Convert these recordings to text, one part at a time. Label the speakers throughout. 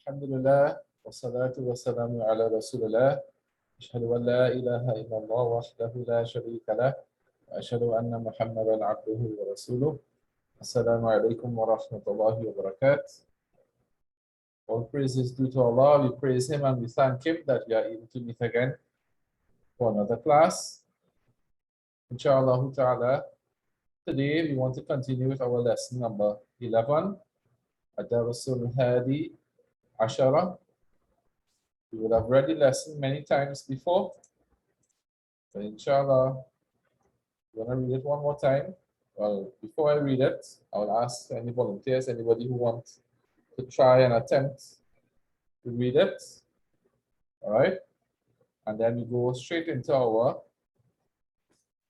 Speaker 1: الحمد لله والصلاة والسلام على رسول الله أشهد أن لا إله إلا الله وحده لا شريك له وأشهد أن محمدا عبده ورسوله السلام عليكم ورحمة الله وبركاته. All praise is due to Allah. We praise Him and we thank Him that we are able to meet again for another class. Inshallah ta'ala, today we want to continue with our lesson number 11, Ad-Darasul Hadi Ashara. We would have read the lesson many times before, but inshallah, we're going to read it one more time. Well, before I read it, I will ask any volunteers, anybody who wants to try and attempt to read it. All right? And then we go straight into our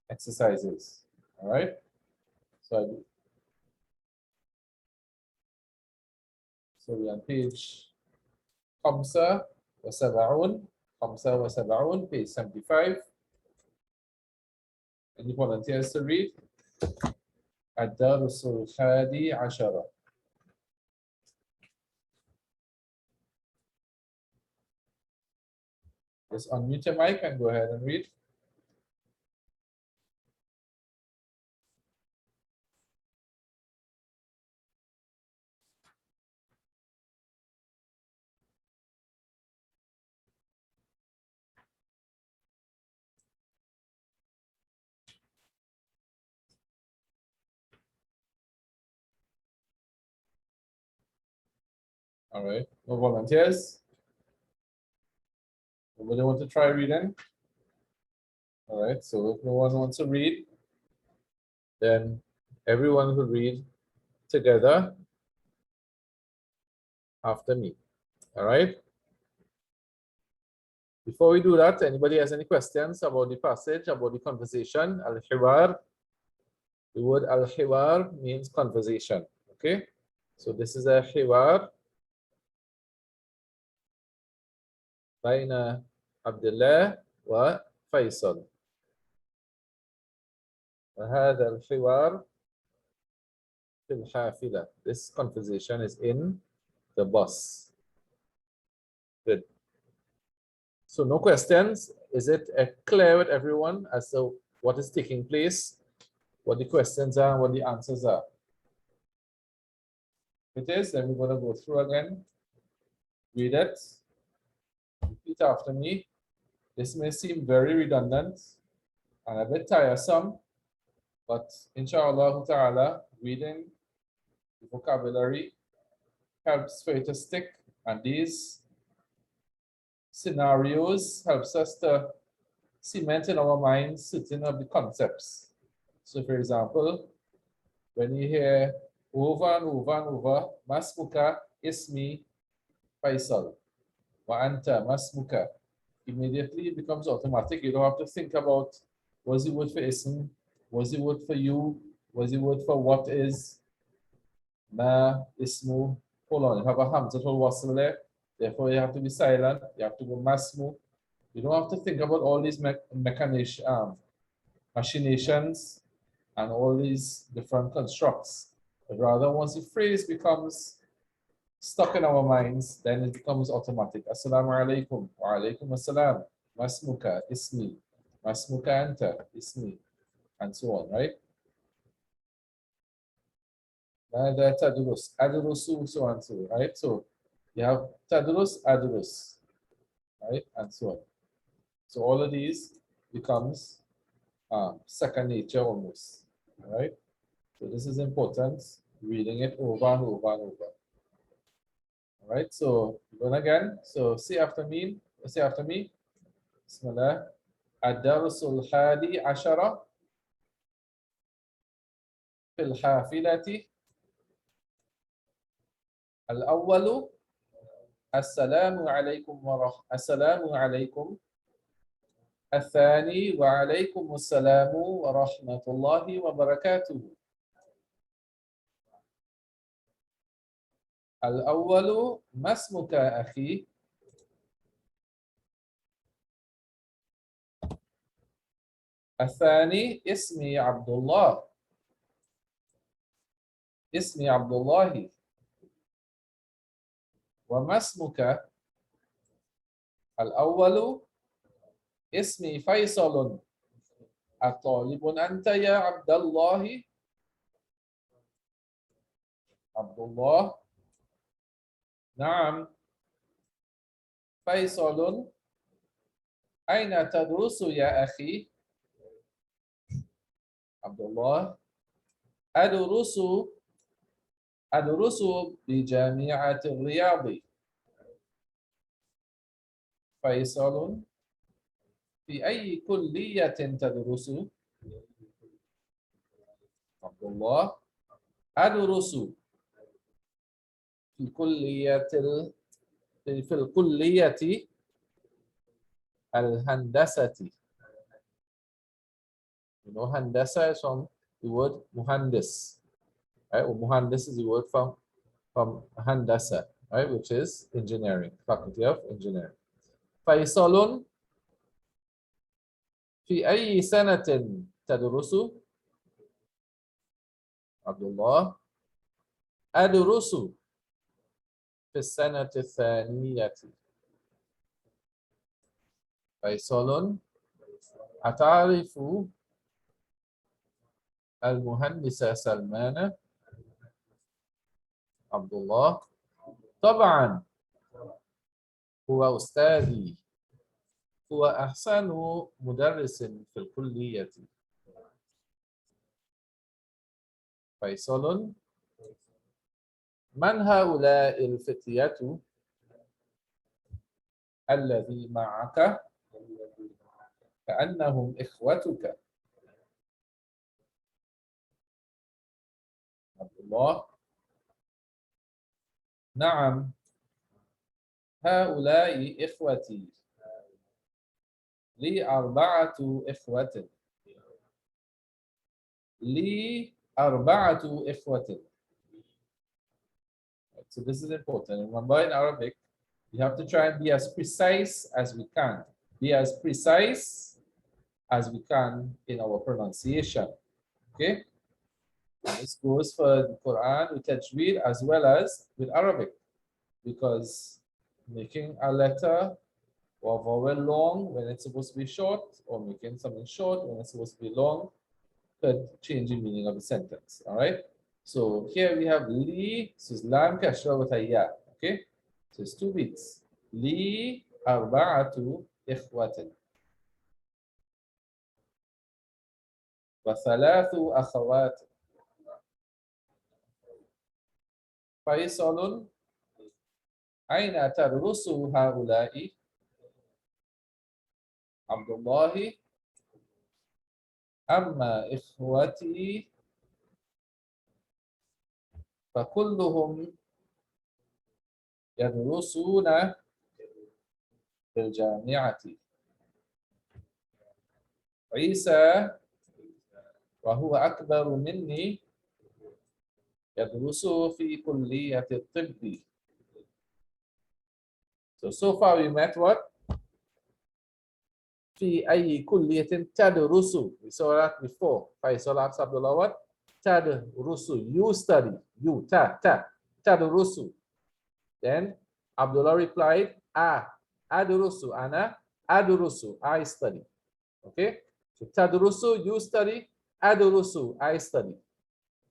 Speaker 1: exercises. All right? So we're on page Khamsa wa Sab'un, page 75. Any volunteers to read? Ad-Darasul Hadi Ashara. Just unmute your mic and go ahead and read. All right, no volunteers? Nobody want to try reading? All right, so if no one wants to read, then everyone will read together after me. All right? Before we do that, anybody has any questions about the passage, about the conversation? Al-Hiwar. The word Al-Hiwar means conversation. Okay? So this is a Hiwar Baina Abdullah wa Faisal. وهذا الحوار في الحافلة. This conversation is in the bus. Good. So no questions. Is it clear with everyone as to what is taking place, what the questions are, what the answers are? If it is, then we're going to go through again. Read it. Repeat after me. This may seem very redundant and a bit tiresome, but inshallah ta'ala, reading the vocabulary helps for it to stick, and these scenarios helps us to cement in our minds certain of the concepts. So for example, when you hear over and over and over, Masmuka ismi Faisal, wa anta masmuka, immediately it becomes automatic. You don't have to think about was the word for ism, was the word for you, was the word for what is, ma, ismu. Hold on, you have a hamzatul wasl there, therefore you have to be silent, you have to go masmu. You don't have to think about all these machinations and all these different constructs. But rather, once the phrase becomes stuck in our minds, then it becomes automatic. Assalamu alaikum, wa alaikum assalam, masmuka, ismi, masmuka anta, ismi, and so on, right? Mada tadrus, adrusu, so and so, right? So you have tadrus, adrus, right? And so on. So all of these becomes second nature almost, all right? So this is important, reading it over and over and over. All right, so going again. So say after me, Bismillah. Ad-Darasul Hadi Ashara fil Hafilati. Al-Awwalu Assalamu alaikum Assalamu alaikum. الثاني وعليكم السلام ورحمة الله وبركاته. الأول ما اسمك أخي؟ الثاني اسمي عبد الله. اسمي عبد الله. وما اسمك؟ الأول اسمي فيصل. الطالب أنت يا عبد الله؟ عبد الله. نعم. فيصل. أين تدرس يا أخي؟ عبد الله. أدرس بجامعة الرياض. فيصل. في أي كلية تدرس؟ عبد الله. أدرس في الكلية الهندسة. You know, هندسة is from the word muhandis, right? Or muhandis is the word from handasa, right? Which is engineering, faculty of engineering. فيصل. في أي سنة تدرس؟ عبد الله. أدرس في السنة الثانية. فيصل. أتعرف المهندس سلمان؟ عبد الله. طبعا هو أستاذي، هو أحسن مدرس في الكلية. فيصل. من هؤلاء الفتية الذي معك؟ كأنهم إخوتك. عبد الله. نعم، هؤلاء إخوتي، لي 4 إخوة. لي 4 إخوة. So this is important. Remember, in Arabic, you have to try and be as precise as we can. Be as precise as we can in our pronunciation. Okay? This goes for the Quran with Tajweed as well as with Arabic, because making a letter or vowel long when it's supposed to be short, or making something short when it's supposed to be long, could change the meaning of the sentence. All right. So here we have li, so it's lam kashra with a ya. Okay. So it's 2 beats. Li arba'atu ikhwatin. وثلاث أخوات. فيصل. أين تدرس هؤلاء؟ عبد الله. أما إخوتي فكلهم يدرسون في الجامعة. عيسى وهو أكبر مني يدرس في كلية الطب. So far we met what? في أي كلية تدرس. We saw that before. فيصل asked Abdullah what? تدرس. You study. You. تدرس. Then Abdullah replied, أدرس. أنا أدرس. I study. Okay? So تدرس, you study. أدرس, I study.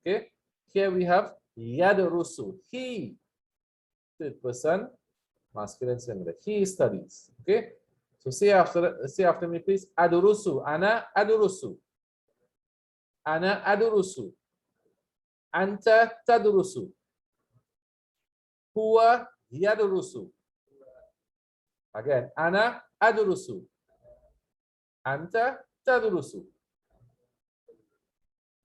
Speaker 1: Okay? Here we have يدرس. He. Third person, masculine singular. He studies. Okay? So say after me, please. Adurusu. Ana adurusu. Ana adurusu. Anta tadurusu. Huwa yadurusu. Again. Ana adurusu. Anta tadurusu.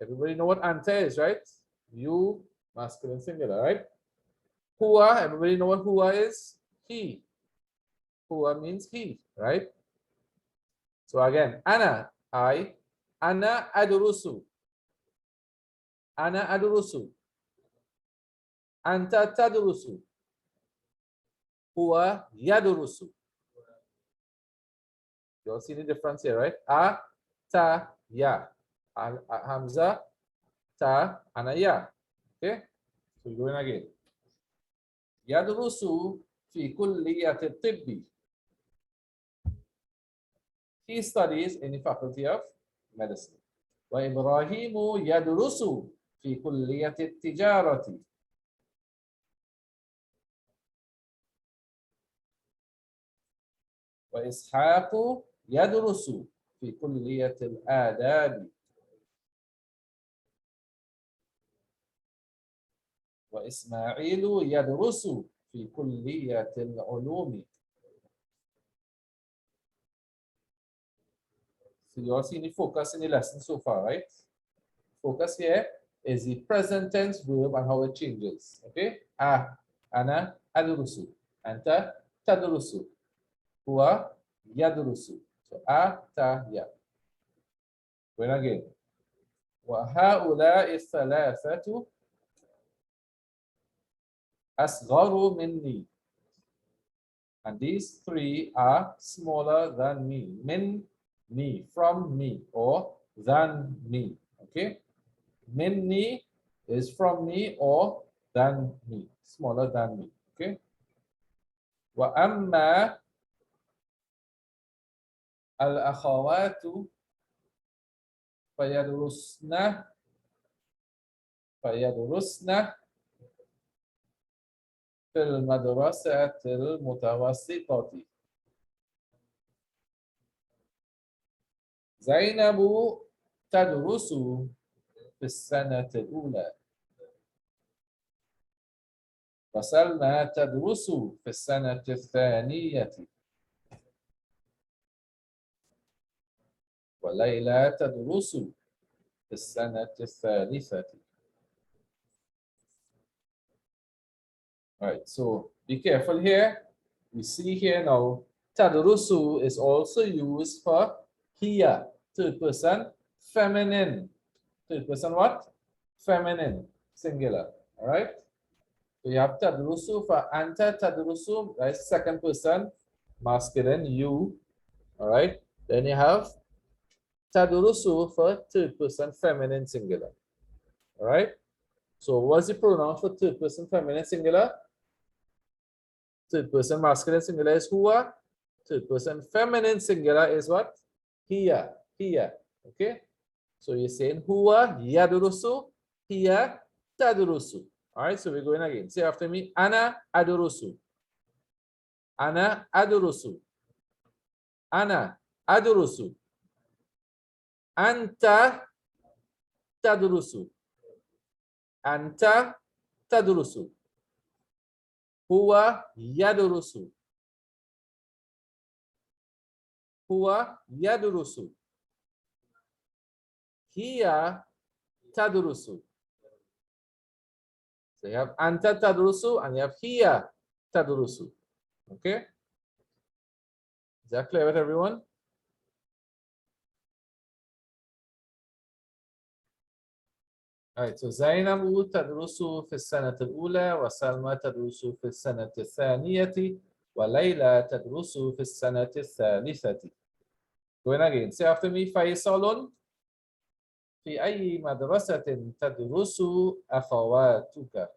Speaker 1: Everybody know what anta is, right? You, masculine singular, right? Huwa, everybody know what huwa is? He. Huwa means he, right? So again, ana, I, ana adurusu. Ana adurusu. Anta tadurusu. Huwa yadurusu. You all see the difference here, right? A, ta, ya. Hamza, ta, ana, ya. Okay? So we're going again. Yadurusu في كلية الطب. He studies in the faculty of medicine. وإبراهيم يدرس في كلية التجارة. وإسحاق يدرس في كلية الآداب. وإسماعيل يدرس في كلية العلوم. So you all see the focus in the lesson so far, right? Focus here is the present tense verb and how it changes. Okay? Ana adrusu. Anta tadrusu. Huwa yadrusu. So ta ya. Going again. وهؤلاء الثلاثة أصغر مني. And these three are smaller than me. Me, from me, or than me. Okay? Minni is from me or than me, smaller than me. Okay? وأما الأخوات فيدرسن في المدرسة المتوسطة. زينب تدرس في السنة الأولى. وسلمى تدرس في السنة الثانية. وليلى تدرس في السنة الثالثة. All right, so be careful here. We see here now, tadrusu is also used for hiya, third person, feminine. Third person what? Feminine, singular. All right. So you have tadrusu for anta tadrusu, right? Second person, masculine, you. All right. Then you have tadrusu for third person, feminine, singular. All right. So what's the pronoun for third person, feminine, singular? Third person masculine singular is huwa. Third person feminine singular is what? Hiya. Okay. So you're saying huwa yadurusu, hiya tadurusu. All right. So we're going again. Say after me. Ana adurusu. Ana adurusu. Ana adurusu. Anta tadurusu. Anta tadurusu. Huwa yadurusu. Huwa yadurusu. Hiya tadrusu. So you have anta tadrusu and you have hiya tadrusu. Okay? Is that clear with everyone? Alright, so زينب تدرس في السنة الأولى وسلمى تدرس في السنة الثانية وليلى تدرس في السنة الثالثة. Going again. Say after me. فيصل في أي مدرسة تدرس أخواتك؟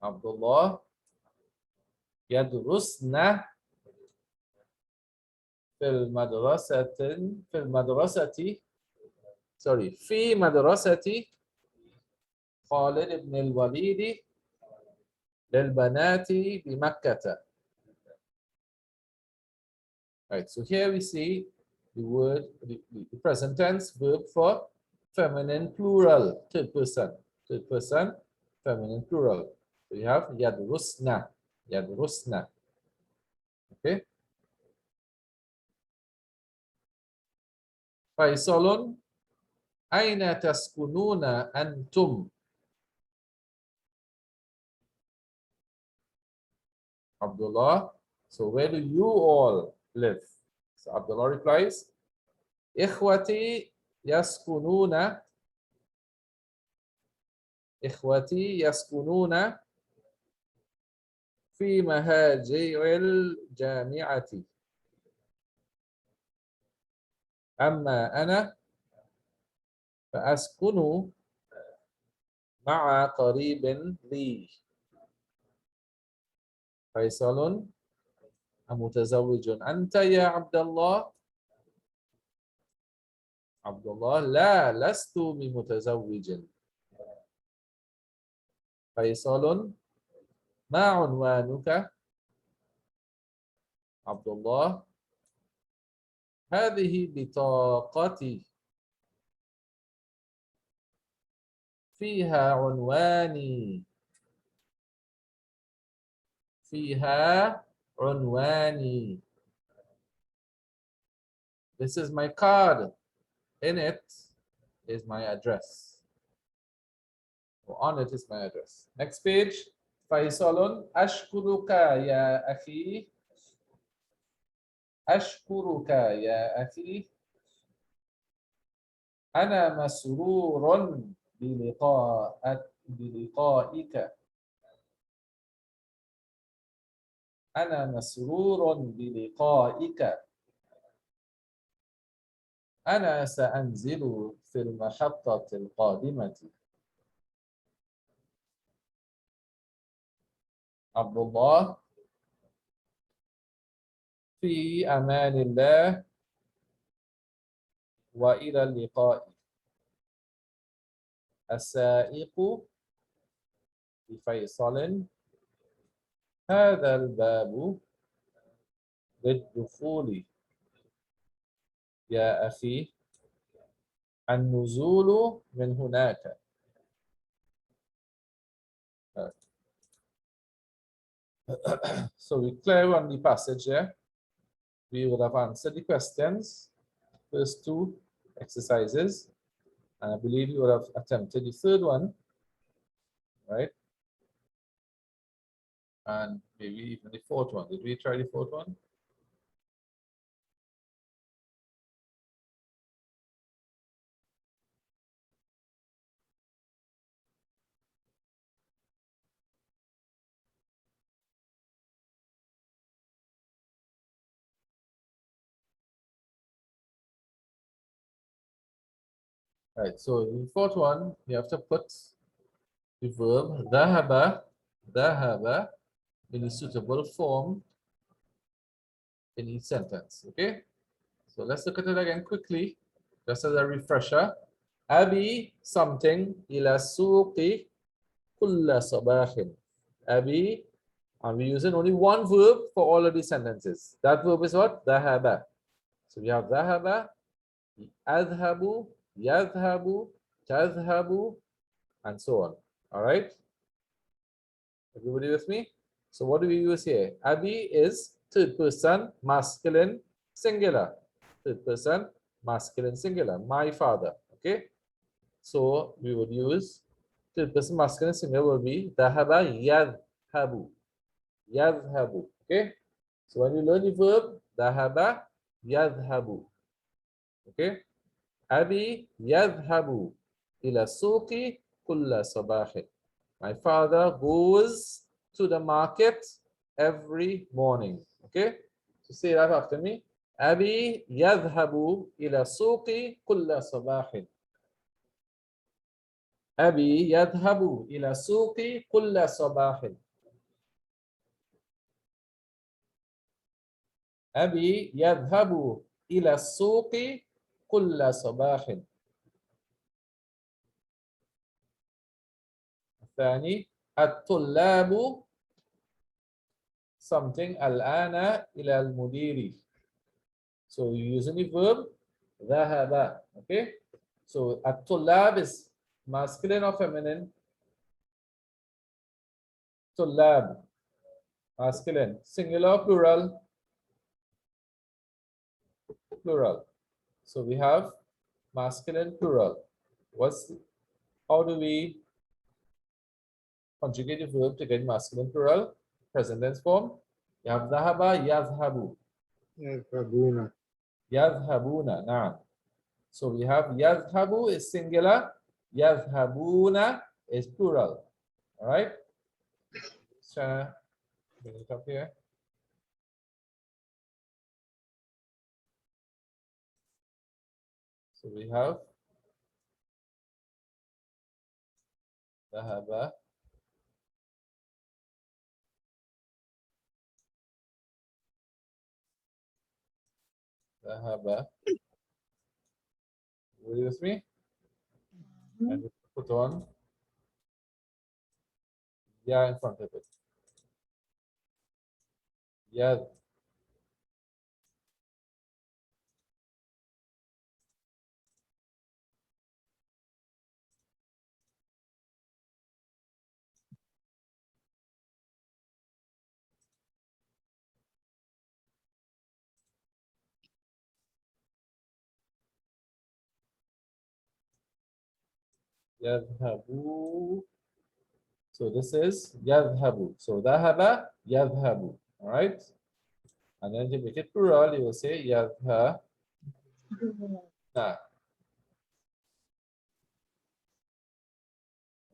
Speaker 1: عبد الله يدرسن في مدرسة خالد بن الوليد للبنات بمكة. Right, so here we see the word, the present tense verb for feminine plural, third person, feminine plural. So you have yadrusna. Okay. Faisalun, aina taskununa antum? Abdullah, so where do you all live? So Abdullah replies, Ikhwati yaskununa في مهاجر الجامعة. أما أنا فأسكن مع قريب لي. فيصل متزوج أنت يا عبد الله؟ عبد الله لا لست بمتزوج. فيصل ما عنوانك؟ عبد الله هذه بطاقتي فيها عنواني. فيها عنواني. This is my card. In it is my address. Or on it is my address. Next page. فيصل أشكرك يا أخي. أشكرك يا أخي. أنا مسرور بلقائك. أنا مسرور بلقائك. أنا سأنزل في المحطة القادمة. عبد الله في أمان الله وإلى اللقاء. السائق لفيصل هذا الباب للدخول يا أخي. النزول من هناك. So we clear on the passage here. We would have answered the questions, first two exercises, and I believe you would have attempted the third one, right? And maybe even the fourth one. Did we try the fourth one? Right, so in the fourth one, you have to put the verb ذهب in a suitable form in each sentence. Okay, so let's look at it again quickly, just as a refresher. أبي something إلى السوق كل صباح. أبي, and we're using only one verb for all of these sentences. That verb is what? ذهب. So we have ذهب, أذهب, يذهب, تذهب, and so on. All right. Everybody with me? So what do we use here? Abi is third person masculine singular. Third person masculine singular. My father. Okay. So we would use third person masculine singular will be dhahaba yadhabu. Yadhabu. Okay. So when you learn the verb dhahaba yadhabu. Okay. Abi yadhabu ila suqi kulla sabahin. My father goes to the market every morning. Okay? So say that after me. أبي يذهب إلى السوق كل صباح. أبي يذهب إلى السوق كل صباح. أبي يذهب إلى السوق كل صباح. الثاني الطلاب something الآن إلى المدير. So you using the verb ذهب. Okay? So الطلاب is masculine or feminine? طلاب masculine. Singular, plural? Plural. So we have masculine, plural. How do we conjugate the verb to get masculine, plural? Present tense form. You have ذهب يذهب.
Speaker 2: يذهبون.
Speaker 1: يذهبون. نعم. So we have يذهب is singular. يذهبون is plural. All right. So bring it up here. So we have ذهب ذهب. Are you with me? And we put on ya in front of it. يذهب. So this is يذهب. So ذهب يذهب. All right. And then to make it plural, you will say يذهبنا.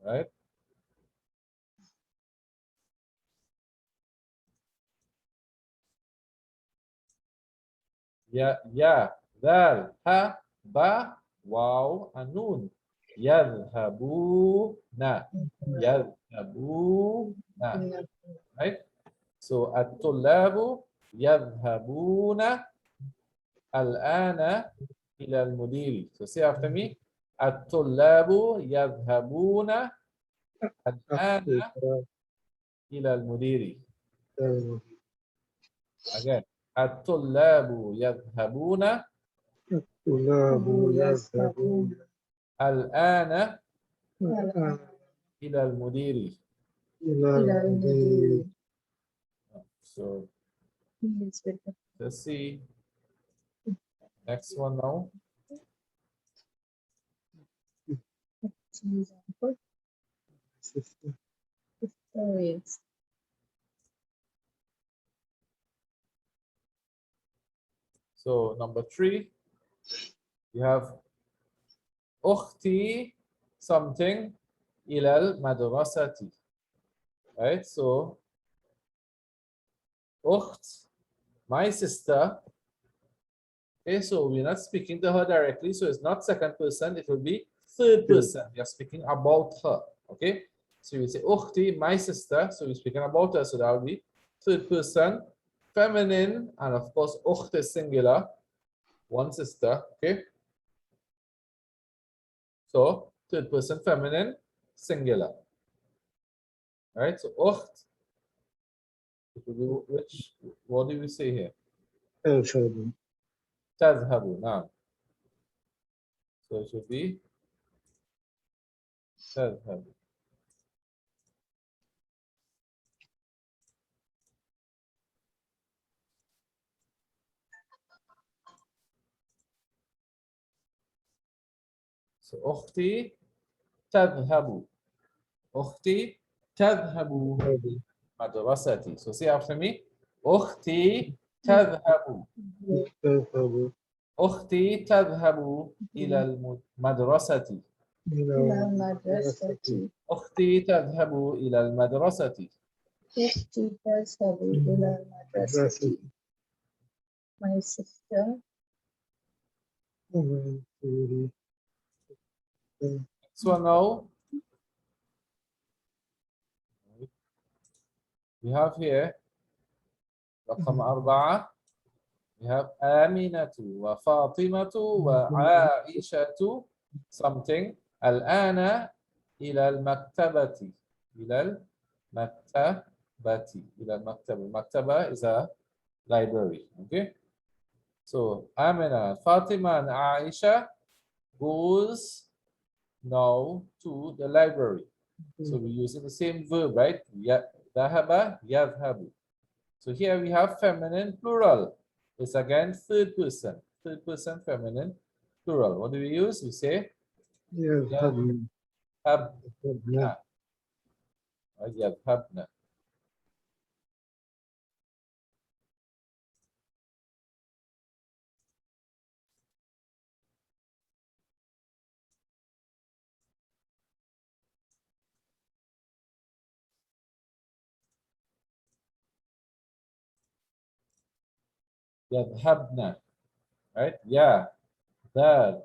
Speaker 1: Right. Ya, dal, ha, ba, waw, and nun. يذهبون. يذهبون. Right? So الطلاب يذهبون الآن إلى المدير. So say after me. الطلاب يذهبون الآن إلى المدير. Again. الطلاب يذهبون الآن إلى المدير. So let's see. Next one now. So number 3, you have أختي something إلى المدرسة. Right? So أخت, my sister. Okay, so we're not speaking to her directly, so it's not second person, it will be third person. You're speaking about her. Okay, so you say أختي, my sister, so we're speaking about her, so that will be third person, feminine, and of course أخت is singular, one sister. Okay, so third person feminine, singular. All right, so أخت, it will be which, what do we say here? تذهب. نعم. So it should be تذهب. So أختي تذهب. أختي تذهب مدرستي. So say after me. أختي تذهب. أختي تذهب إلى المدرسة. أختي تذهب إلى المدرسة.
Speaker 3: أختي تذهب إلى المدرسة. My sister.
Speaker 1: So now we have here رقم 4. We have آمنة وفاطمة وعائشة something الآن إلى المكتبة. إلى المكتبة. إلى المكتبة. المكتبة is a library. Okay. So Amina, Fatima, and Aisha goes now to the library. So we're using the same verb, right? ذهب يذهب. So here we have feminine plural. It's again third person feminine plural. What do we use? We say يذهبن. يذهبن. يذهبن. Right? Yeah. Dal.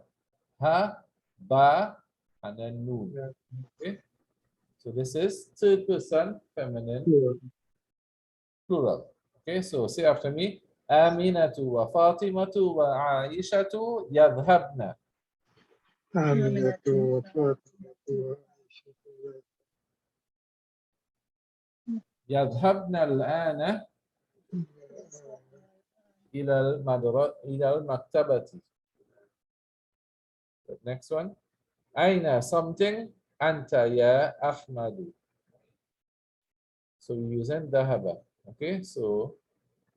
Speaker 1: Ha. Ba. And then noon. Okay. So this is third person feminine
Speaker 2: plural.
Speaker 1: plural. Okay, so say after me. Aminatu wa Fatimatu wa Aishatu yadhhabna.
Speaker 2: آمنة وفاطمة وعائشة
Speaker 1: يذهبن الآن إلى المكتبة. The next one. أين something أنت يا أحمد. So we use ذهب. Okay, so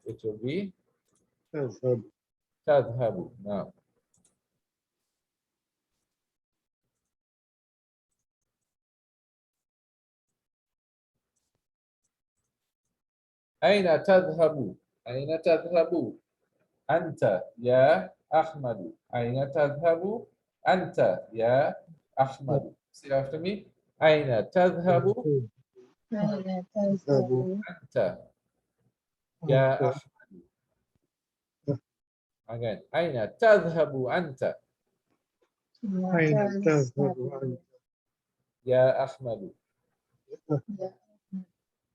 Speaker 1: it will be
Speaker 2: تذهب
Speaker 1: تذهب. Now, أين تذهب؟ أين تذهب؟ أنت يا أحمد. أين تذهب؟ أنت يا أحمد. Say after me. أين تذهب؟
Speaker 3: أين تذهب
Speaker 1: أنت يا
Speaker 2: أنت
Speaker 1: أحمد. Again. أين تذهب أنت
Speaker 2: أين تذهب أنت
Speaker 1: يا أحمد.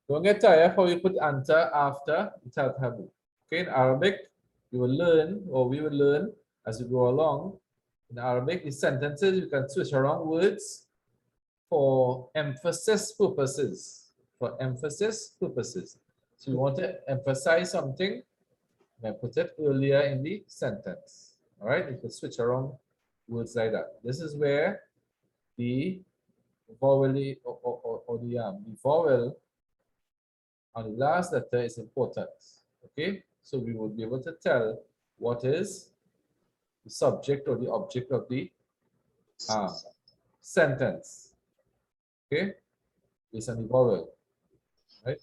Speaker 1: Don't get tired how you put anta after tadhabu. Okay, in Arabic, you will learn, or we will learn as we go along. In Arabic, these sentences, you can switch around words for emphasis purposes. For emphasis purposes. So you want to emphasize something, then put it earlier in the sentence. All right, you can switch around words like that. This is where the vowel or the vowel on the last letter is important. Okay, so we will be able to tell what is the subject or the object of the sentence. Okay, based on the vowel, right?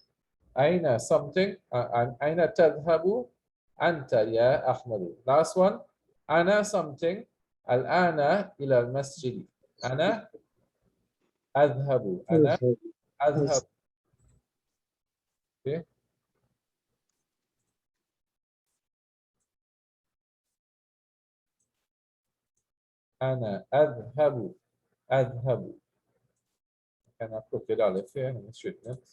Speaker 1: Aina something, aina tadhabu anta ya Ahmadu. Last one, ana something, al-ana ila al-masjid. Ana adhabu, ana
Speaker 2: تذهب
Speaker 1: adhabu. Okay, ana adhabu, adhabu. Can I put it all here and straighten it?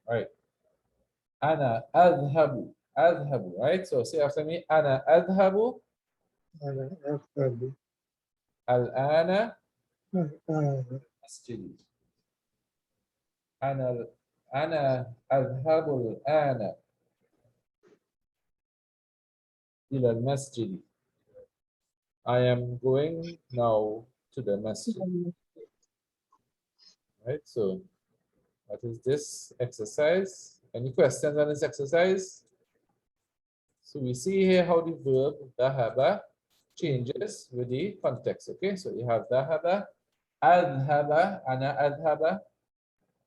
Speaker 1: All right. Ana adhabu. Adhabu. Right? So say after me. Ana adhabu
Speaker 2: أنا أذهب
Speaker 1: al-ana
Speaker 2: الآن
Speaker 1: masjidi. Ana adhabu al-ana ila al-masjidi. I am going now to the masjid. Right? So what is this exercise? Any questions on this exercise? So we see here how the verb dhahaba changes with the context. Okay, so you have dhahaba, adhaba, ana adhaba.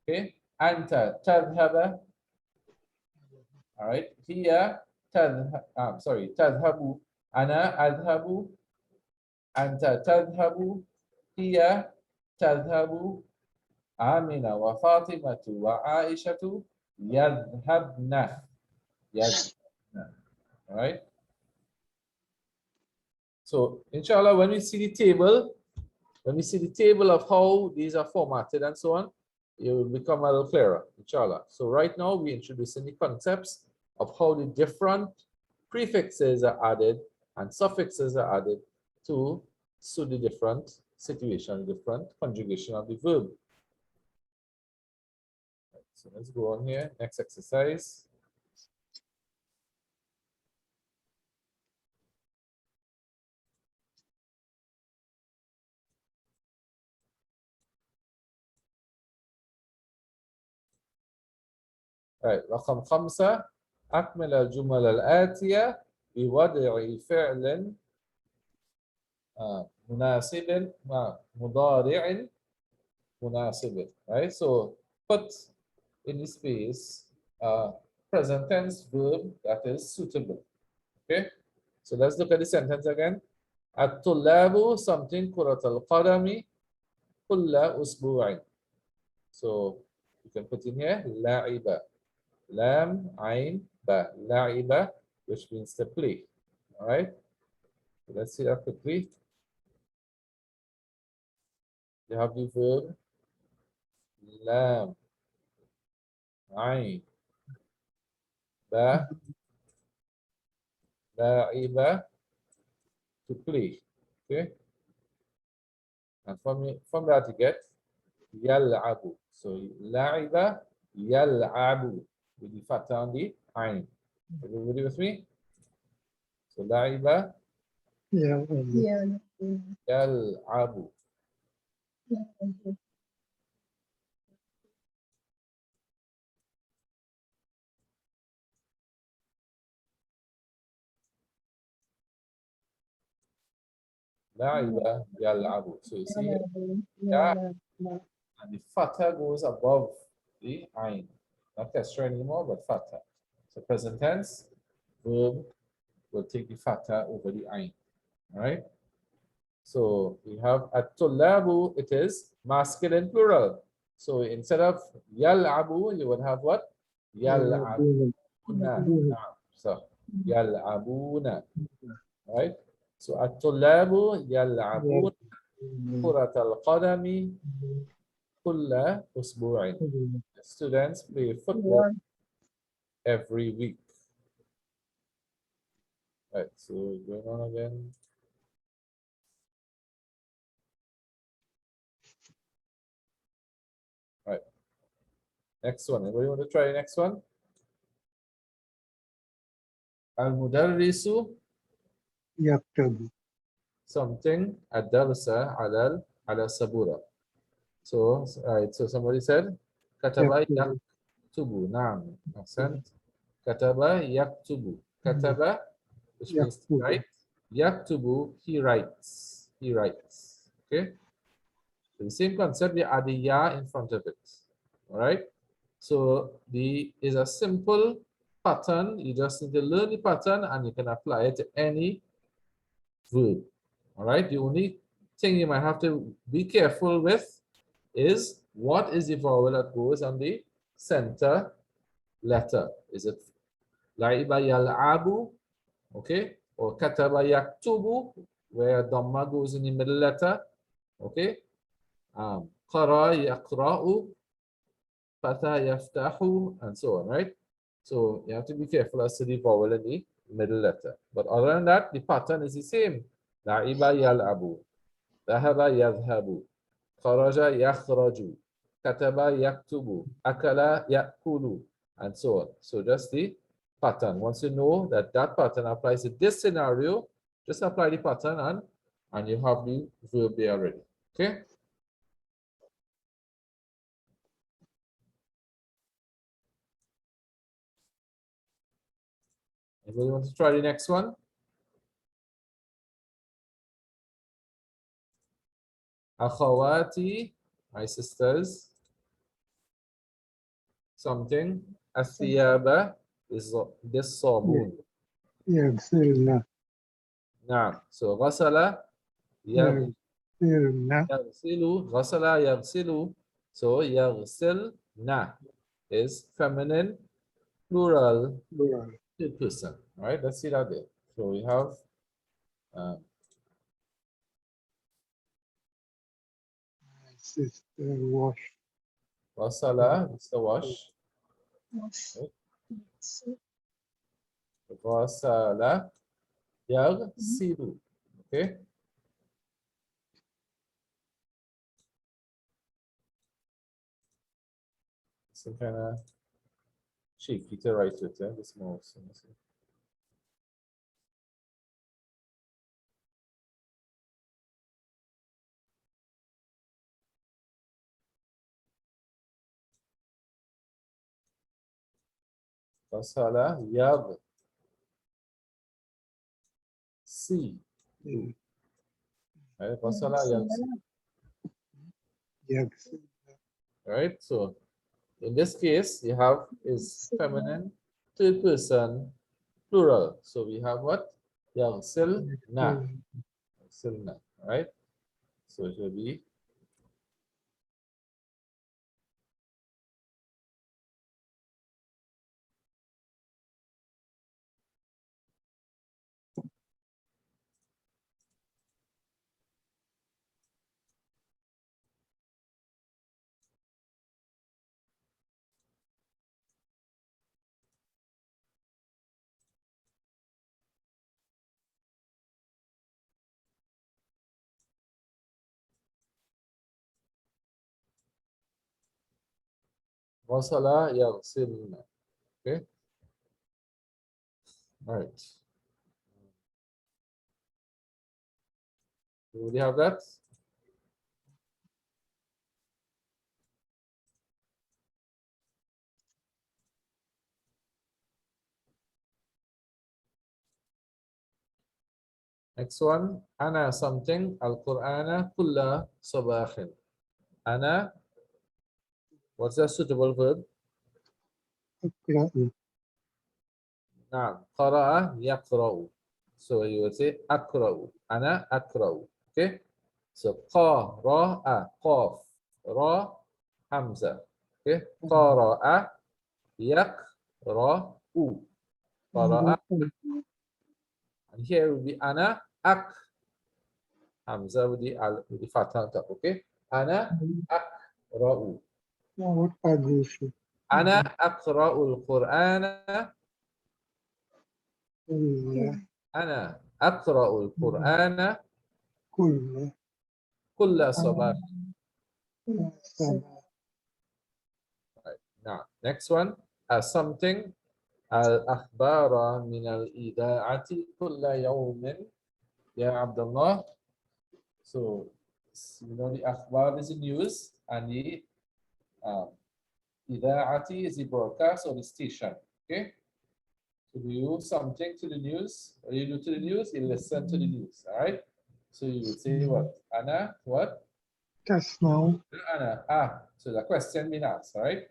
Speaker 1: Okay, anta tadhaba. All right, here sorry, tadhabu, ana adhabu, anta tadhabu, here tadhabu, Amina wa Fatimatu wa Aishatu yadhhabna. Yadhhabna. All right. So, inshallah, when we see the table of how these are formatted and so on, it will become a little clearer, inshallah. So, right now, we're introducing the concepts of how the different prefixes are added and suffixes are added to suit the different situation, different conjugation of the verb. So, let's go on here. Next exercise. رقم 5 أكمل الجمل الآتية بوضع فعل مناسب مضارع مناسب. Right, so put in the space present tense verb that is suitable. Okay, so let's look at the sentence again. الطلاب something كرة القدم كل أسبوع. So you can put in here لاعب. Lam, Ain, Ba, La'iba, which means to play. All right. Let's see that quickly. You have the verb lam, ain, ba, la'iba, to play. Okay, and from that you get yal'abu. So la'iba, yal'abu, with the fatha on the ain. Everybody with me? So la'iba,
Speaker 2: يا أبو
Speaker 3: يا
Speaker 1: yal'abu. La'iba, yal'abu. So you see here, yeah, and the fatha goes above the ain. Not kasra anymore, but fatha. So present tense, verb will take the fatha over the ain. All right. So we have at-tullabu, it is masculine plural. So instead of yal'abu, you would have what? Yal'abuna.
Speaker 2: يلعبون
Speaker 1: So yal'abuna, right? So at-tullabu yal'abun kurat al-qadami kulla usbu'in. Students play football every week. Right, so going on again. Right, next one. Anybody want to try the next one? Al-mudarrisu
Speaker 2: يكتب
Speaker 1: something ad-darsa ala sabura. So, right, so somebody said kataba
Speaker 2: يكتب
Speaker 1: yaktubu. Naam, accent. Kataba yaktubu. Kataba, which means to
Speaker 2: يكتب
Speaker 1: write. Yaktubu, he writes. He writes. Okay. So the same concept, we add the ya in front of it. All right. So the is a simple pattern. You just need to learn the pattern and you can apply it to any verb. All right. The only thing you might have to be careful with is what is the vowel that goes on the center letter? Is it la'iba yal'abu? Okay. Or kataba yaktubu, where dhamma goes in the middle letter. Okay. Qara yaqra'u, fata yaftahu, and so on, right? So you have to be careful as to the vowel in the middle letter. But other than that, the pattern is the same. La'iba yal'abu, dhahaba yadhhabu, kharaja yakhraju, kataba yaktubu, akala yakulu, and so on. So just the pattern. Once you know that that pattern applies to this scenario, just apply the pattern and you have the verb there already. Okay? Anybody want to try the next one? Akhawati, my sisters, something. Athiyaba is this sabun.
Speaker 2: يغسلن
Speaker 1: Now, so ghasala,
Speaker 2: يغسلن
Speaker 1: yaghsilu, ghasala, yaghsilu. So yaghsilna is feminine, plural, third person. All right, let's see that there. So we have
Speaker 2: sister wash
Speaker 1: ghasala, it's the wash. Right? Ghasala, yaghsilu. Okay. Some kind of cheeky to write with this mouse. Fasala yag si. Right? Fasala yag si.
Speaker 2: يغسل
Speaker 1: Right? So in this case, you have is feminine, third person, plural. So we have what? Yagsil na. Yagsil na. Right? So it will be Wasala yaghsilna. Okay. All right. Do we have that? Next one. Ana something. Al-Qur'ana kulla sabakhin. Ana. What's the suitable verb?
Speaker 2: أقرأ
Speaker 1: Naam. Qara'a yaqra'u. So you would say akra'u. Ana akra'u. Okay. So qa, ra'a, qaf, ra, hamza. Okay. Qara'a yaqra'u. Qara'a. And here will be ana ak. Hamza with the fatha on top. Okay. Ana akra'u.
Speaker 2: وأقرأ
Speaker 1: Ana akra'ul Qur'ana.
Speaker 2: كل
Speaker 1: أنا أقرأ القرآن
Speaker 2: كل
Speaker 1: كل صباح.
Speaker 2: سنة
Speaker 1: Now, next one. Something. الأخبار من الإذاعة كل يوم يا عبد الله. So, you know the أخبار is the news and the إذاعة is the broadcast or the station. Okay. So do you something to the news? What do you do to the news? You listen to the news. All right. So you would say what? Ana what?
Speaker 2: تسمع
Speaker 1: Ana. So the question being asked. All right.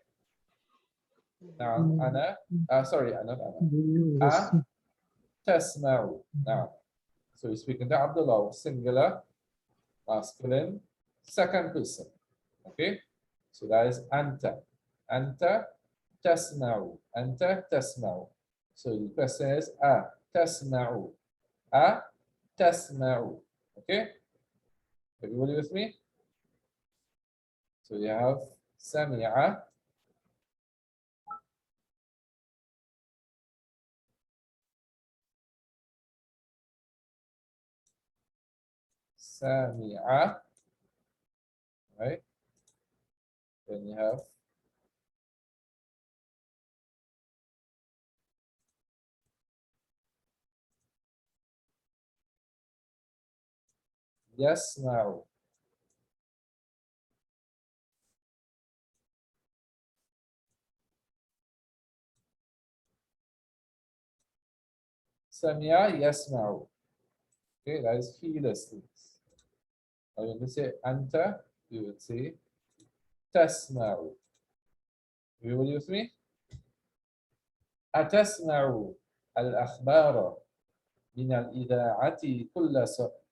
Speaker 1: Now, Ana. Sorry, not Ana. Tasma'u. Now, so you're speaking to Abdullah, singular, masculine, second person. Okay? So that is Anta. Anta tasma'u. Anta tasma'u. So the question is tasma'u. Tasma'u. Okay? Everybody with me? So you have Sami'a. Sami'a. Right? Then you have Yasma'u. Sami'a Yasma'u. Okay, that is he listens. Or when you say Anta, you would say Tasma'u. Everybody with me? أتسمع الأخبار من الإذاعة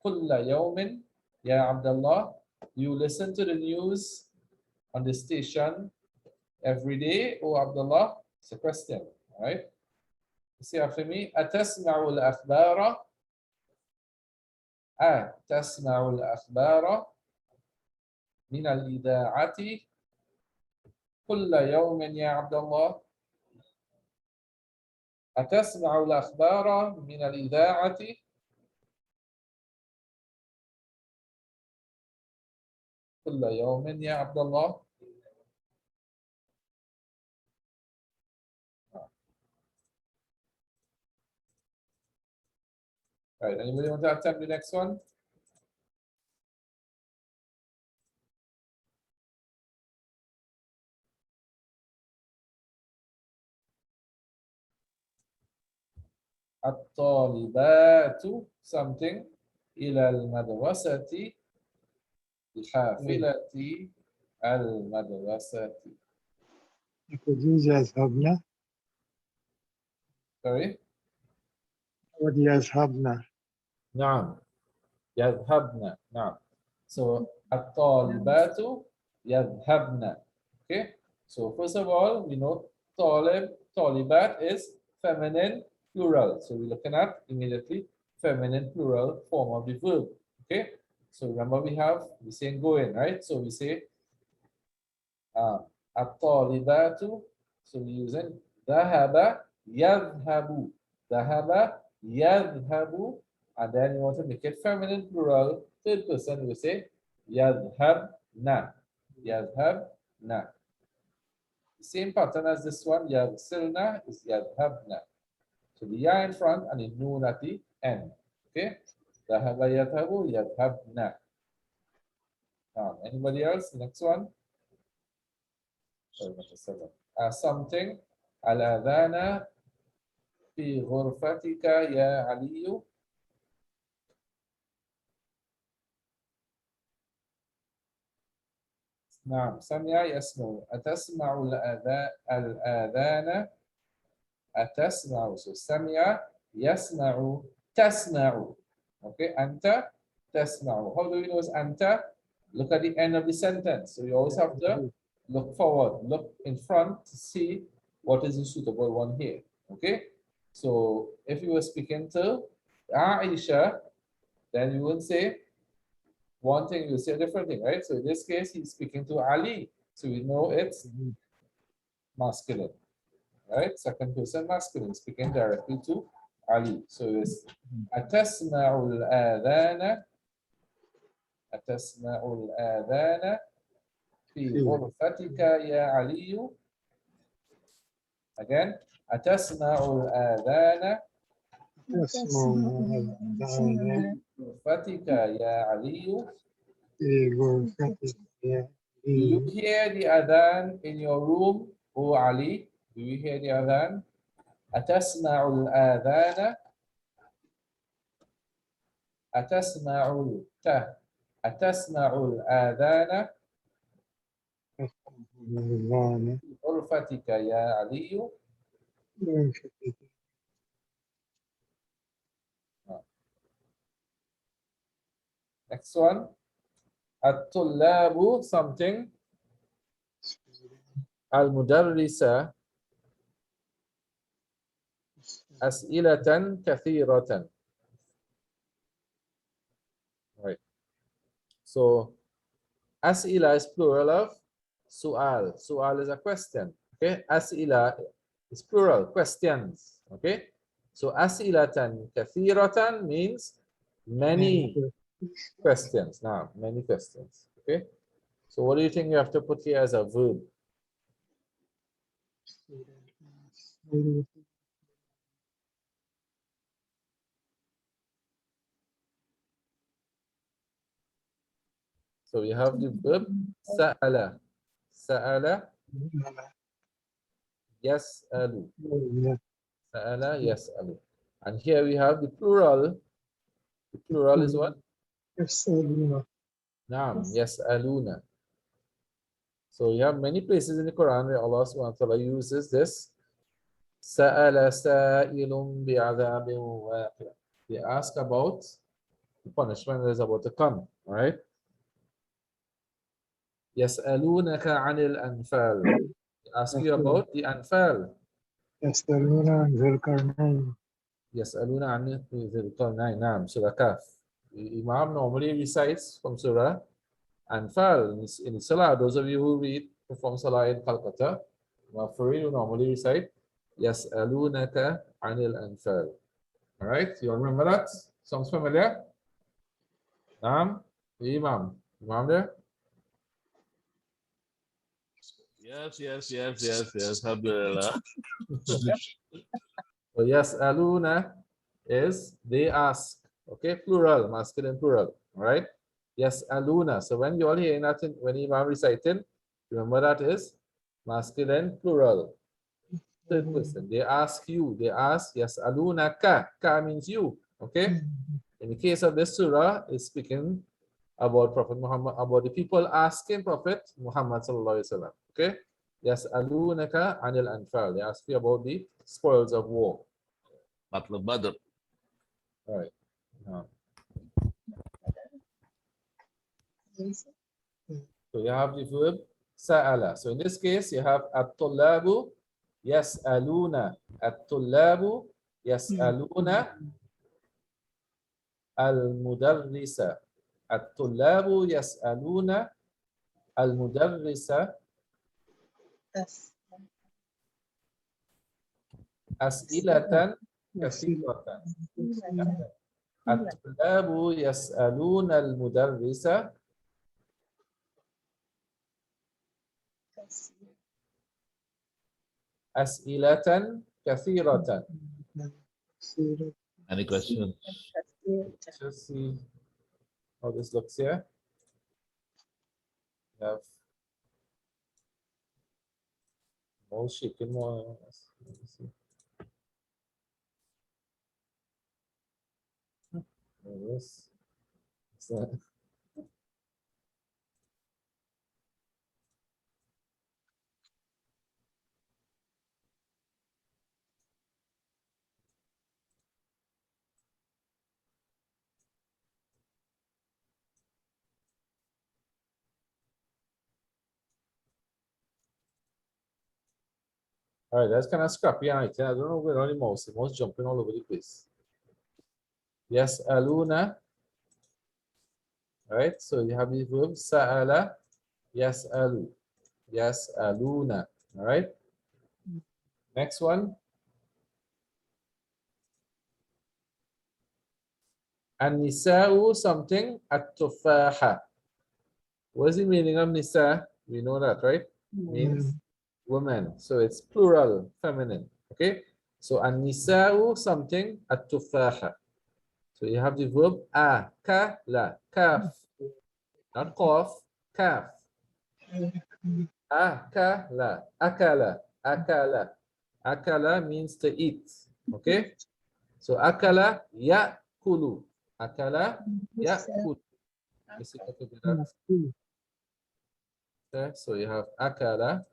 Speaker 1: كل يوم يا عبد الله? You listen to the news on the station every day, oh Abdullah? It's a question, all right? Say after me. أتسمع الأخبار أتسمع الأخبار من الإذاعة كل يوم يا عبد الله؟ أتسمع الأخبار من الإذاعة كل يوم يا عبد الله؟ All right, anybody want to attempt the next one? الطالبات something إلى المدرسة الحافلة المدرسة.
Speaker 2: يذهبن
Speaker 1: Sorry.
Speaker 2: ويذهبن
Speaker 1: نعم. يذهبن. نعم. So الطالبات يذهبن. Okay. So first of all, we know طالبات is feminine plural. So we're looking at immediately feminine plural form of the verb. Okay. So remember we say going, right? So we say الطالبات. So we're using ذهب يذهب. ذهب يذهب. And then you want to make it feminine plural, third person, we say يذهبن. يذهبن. The same pattern as this one, yaghsilna is yadhabna. So the ya in front and the noon at the end. Okay? Dhahaba yadhabu, yadhabna. Now, anybody else? Next one. Sorry, Mr. Seven. Something. Al-adhana fi ghurfatika ya Aliyu. نعم سمع يسمع أتسمع الآذان أتسمع so سمع يسمع تسمع okay أنت تسمع. How do we know it's أنت? Look at the end of the sentence. So you always have to look forward, look in front to see what is the suitable one here. Okay, so if you were speaking to Aisha, then you would say one thing, you say a different thing, right? So in this case, he's speaking to Ali. So we know it's masculine, right? Second person masculine, speaking directly to Ali. So it's أتسمع الآذان أتسمع الآذان في غرفتك يا علي. Again, أتسمع الآذان في غرفتك يا علي. Do you hear the adhan in your room, O Ali? Do you hear the adhan? أتسمع الآذان أتسمع أتسمع الآذان في غرفتك يا علي. Next one. الطلاب something. المدرسة أسئلة كثيرة. Right. So أسئلة is plural of سؤال. سؤال is a question. Okay. أسئلة is plural, questions. Okay. So أسئلة كثيرة means many questions. Now, many questions. Okay. So what do you think you have to put here as a verb? So we have the verb sa'ala. Sa'ala yas'alu. Sa'ala yas'alu. And here we have the plural. The plural is what? Naam, yas'aluna. So you have many places in the Quran where Allah subhanahu wa ta'ala uses this. Sa'ala sa'ilun bi'adhabin waqi'. They ask about the punishment that is about to come. All right? يسألونك عن الأنفال. They ask you about the Anfal.
Speaker 2: يسألون عن ذي القرنين.
Speaker 1: يسألون عن ذي القرنين. نعم, Surah Kaf. The Imam normally recites from Surah Anfal in Salah. Those of you who read from Salah in Calcutta, Mafurid normally recite يسألونك عن الأنفال. All right, you remember that? Sounds familiar? Naam, the Imam. Imam there?
Speaker 4: Yes. Alhamdulillah.
Speaker 1: So yas'aluna is they ask. Okay, plural, masculine plural. All right. Yas'aluna. So when you all hear that, when Imam reciting, remember that is masculine plural. Third person. They ask you. They ask yas'alunaka. Ka means you. Okay. In the case of this surah, it's speaking about Prophet Muhammad, about the people asking Prophet Muhammad sallallahu alaihi wasallam. Okay. Yas'alunaka anil anfal. They ask you about the spoils of war.
Speaker 4: Battle of Badr.
Speaker 1: All right. So you have the verb sa'ala. So in this case, you have at-tullabu yas'aluna. At-tullabu yas'aluna al-mudarrisa. At-tullabu yas'aluna al-mudarrisa as'ilatan kathiratan. At-tullabu yas'aluna al-mudarrisa أسئلة كثيرة.
Speaker 4: Any questions?
Speaker 1: Just see how this looks here. We have more shaking, more. Let me see. There it is. So, all right, that's kind of scrappy. I don't know where on the mouse. The mouse jumping all over the place. Yes, aluna. All right, so you have the verb sa'ala. Yes, alu. Yes, aluna. All right. Next one. An-nisa'u something at-tufaha. What is the meaning of nisa? We know that, right? Means woman. So it's plural, feminine. Okay. So an-nisa'u something at-tufaha. So you have the verb akala, kaf, not cough, kaf. Akala, akala, akala. Akala means to eat. Okay. So akala yakulu. Akala yakulu. Let's see if I can do that. Okay, so you have akala.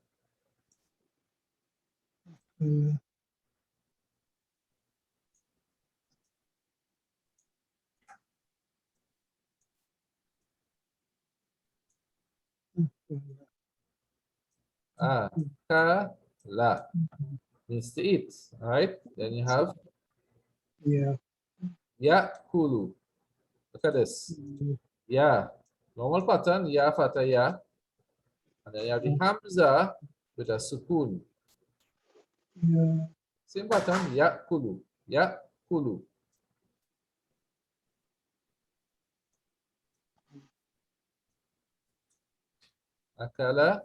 Speaker 1: Akala means to eat. All right. Then you have yakulu. Look at this. Ya. Normal pattern. Ya fatha ya. And then you have the hamza with a sukun. Same pattern. Yakulu. Yakulu. Akala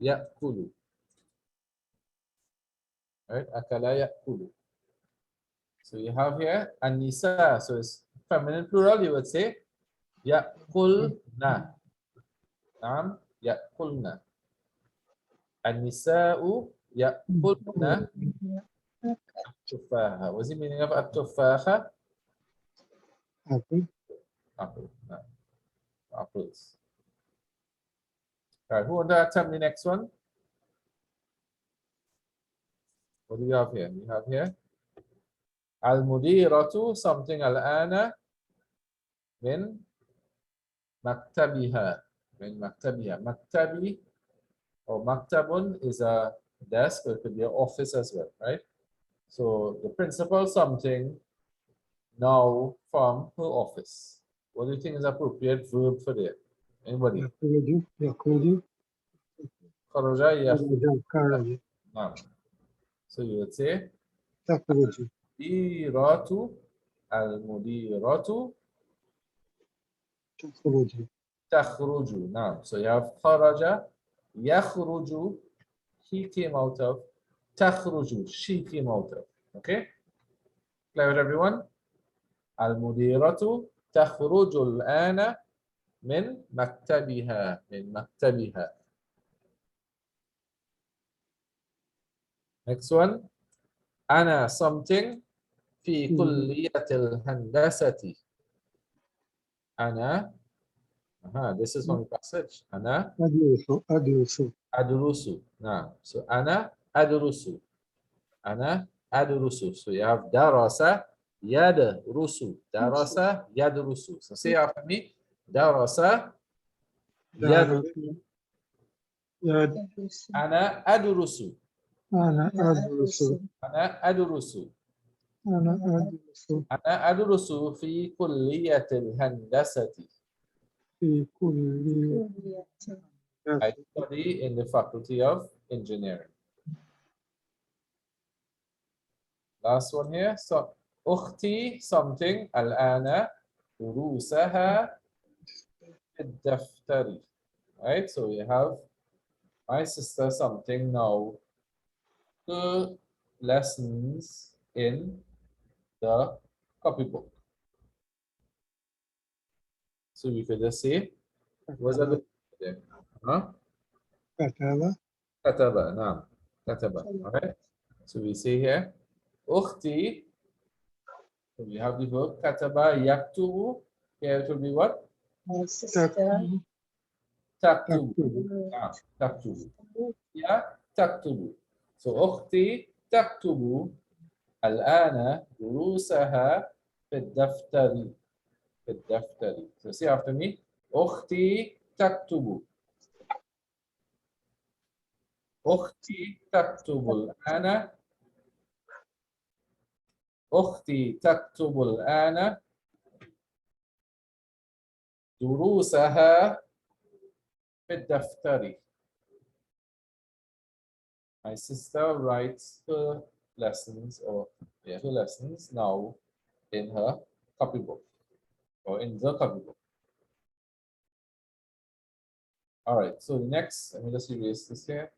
Speaker 1: yakulu. Right? Akala yakulu. So you have here Anisa. So it's feminine plural, you would say Yakulna. Naam, Yakulna. Anisa'u Yakulna tufaha. What's the meaning of at-tufaha?
Speaker 2: Apple.
Speaker 1: Apple. No. Apples. All right, who want to attempt the next one? What do we have here? We have here Al-mudiratu something al-ana min maktabiha. Min maktabiha. Maktabi or maktabun is a desk, but it could be an office as well, right? So the principal something now from her office. What do you think is appropriate verb for there? Anybody? Kharaja yakhruju. No. So you would say Mudiratu al-mudiratu takhruju. Now, so you have kharaja yakhruju, he came out of, takhruju, she came out of. Okay? Clear with everyone? Al-mudiratu takhruju al-ana min maktabiha. Min maktabiha. Next one. Ana something fi kulliyatil handasati. Ana. This is from the passage. Ana adrusu. Now, so ana adrusu. Ana adrusu. So you have darasa yadrusu. Darasa yadrusu. So say after me. Darasa yadrusu. Ana adrusu.
Speaker 2: Ana adrusu.
Speaker 1: Ana adrusu.
Speaker 2: Ana adrusu.
Speaker 1: Ana adrusu fi kulliyatil handasati.
Speaker 2: Fi kulli.
Speaker 1: I study in the Faculty of Engineering. Last one here. So, أختي something الآن دروسها في الدفتر. Right? So you have my sister something now the lessons in the copybook. So we could just say, what's that? Huh?
Speaker 2: كتب
Speaker 1: كتب نعم كتب. Alright. So we say here أختي. So we have the verb كتب يكتب. Here it will be what?
Speaker 3: My sister.
Speaker 2: تكتب
Speaker 1: تكتب.
Speaker 2: تكتب
Speaker 1: نعم تكتب. هي تكتب. So أختي تكتب الآن دروسها في الدفتر. في الدفتر. So say after me. أختي تكتب. أختي تكتب الآن. أختي تكتب الآن دروسها في الدفتر. My sister writes her lessons her lessons now in her copybook or in the copybook. All right, so next, let me just erase this here.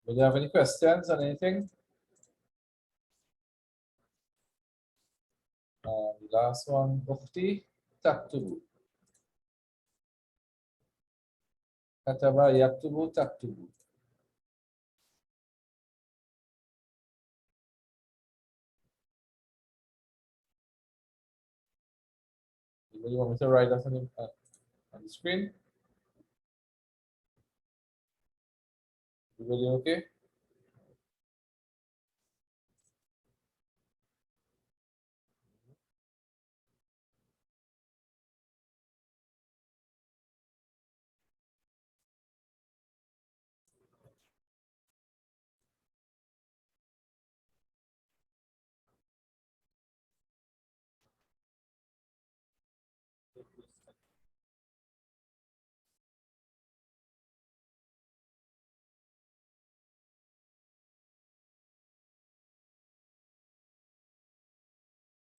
Speaker 1: Do you have any questions on anything? The last one, أختي تكتب. كتب يكتب تكتب. You want me to write that on the screen? Everybody okay?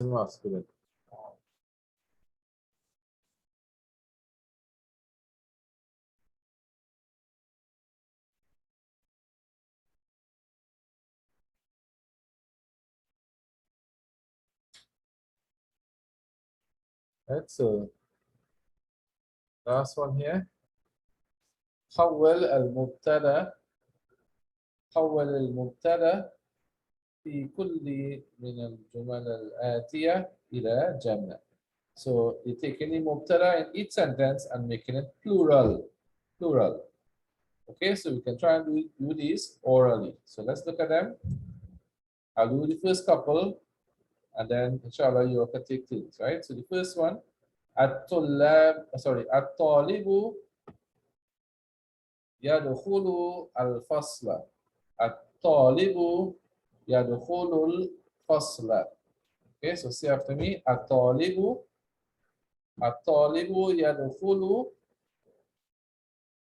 Speaker 1: Masculine. Right, so last one here. حول المبتدأ في كل من الجمل الآتية إلى جملة. So you take any mubtada in each sentence and making it plural. Plural. Okay, so we can try and do these orally. So let's look at them. I'll do the first couple and then inshallah you can take things, right? So the first one, الطالب يدخل الفصل. الطالب يدخل الفصل. Okay, so say after me. الطالب يدخل.